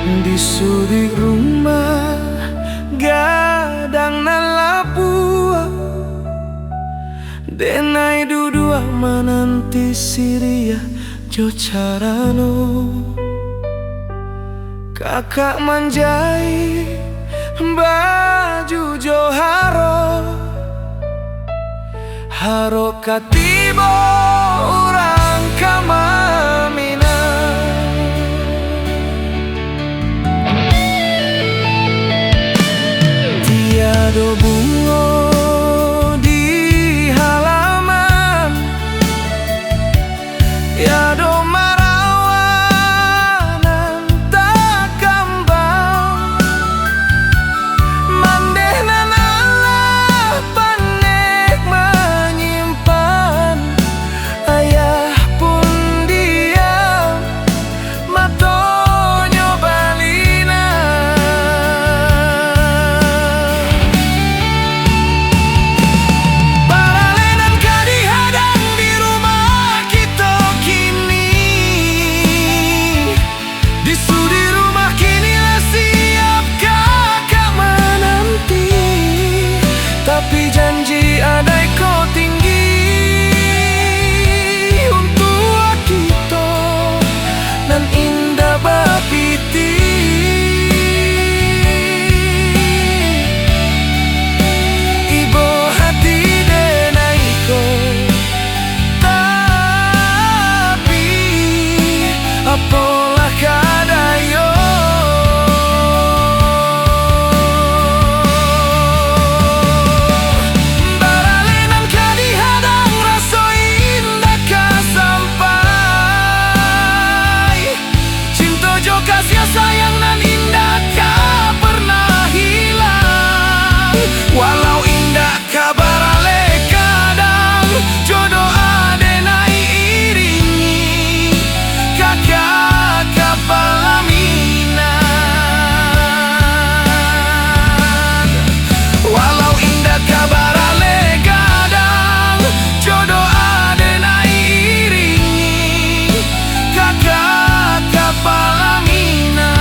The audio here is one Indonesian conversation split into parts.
Di sudi rumah gadang na lapua, denai dudua mananti siria jo carano. Kakak manjai baju jo haro katibo urang kamamina. Tiado bungo di halaman, tiado marawanan tak kembang. Mandehnan Allah panek menyimpan, ayah pun diam matonyo balina. Paralenan kadihadang di rumah kita kini, di sudi rumah kini lah siap kakak menanti. Tapi janji adai kau tinggi untuk kita nan indah bapiti. Ibu hati denai kau, tapi apalah kadayo. Baralenan kadihadang raso indah kasampai, cinta jo kasih sayang nan indah ka pernah hilang. Walau indah kabar ale kadang jodoh adenai iringi kakak kapalaminan. Walau indah kabar ale kadang jodoh adenai iringi kakak kapalaminan.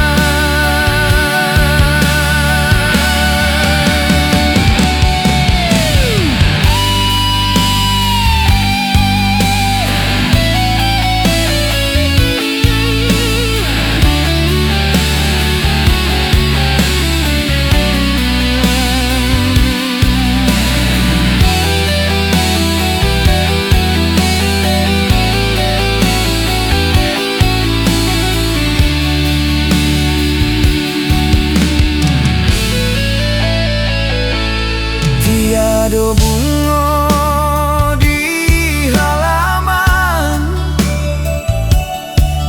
Tiado bungo di halaman,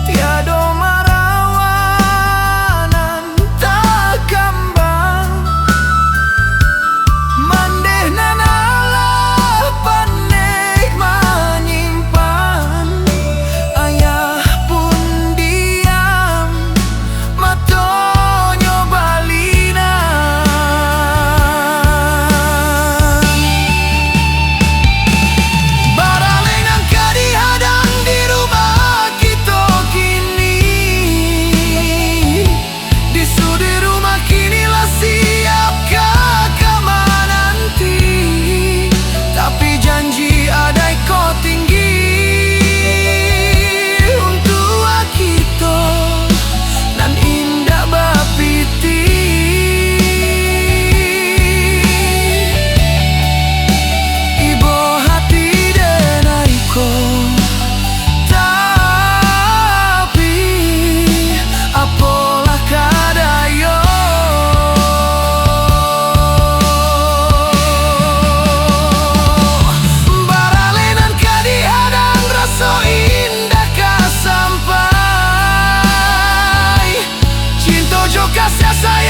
tiado marawanan tak kembang. Mandehnan Allah panek menyimpan, ayah pun diam matonyo balina. Baralengan kadihadang di rumah kita kini, di sudi rumah kini lah siap kakak menanti. Tapi janji adai kau tinggi untuk kita nan indah bapiti. Ibu hati denai kau, tapi apalah kadayo. Baralenan kadihadang raso indah kasampai, cinta jo kasih sayang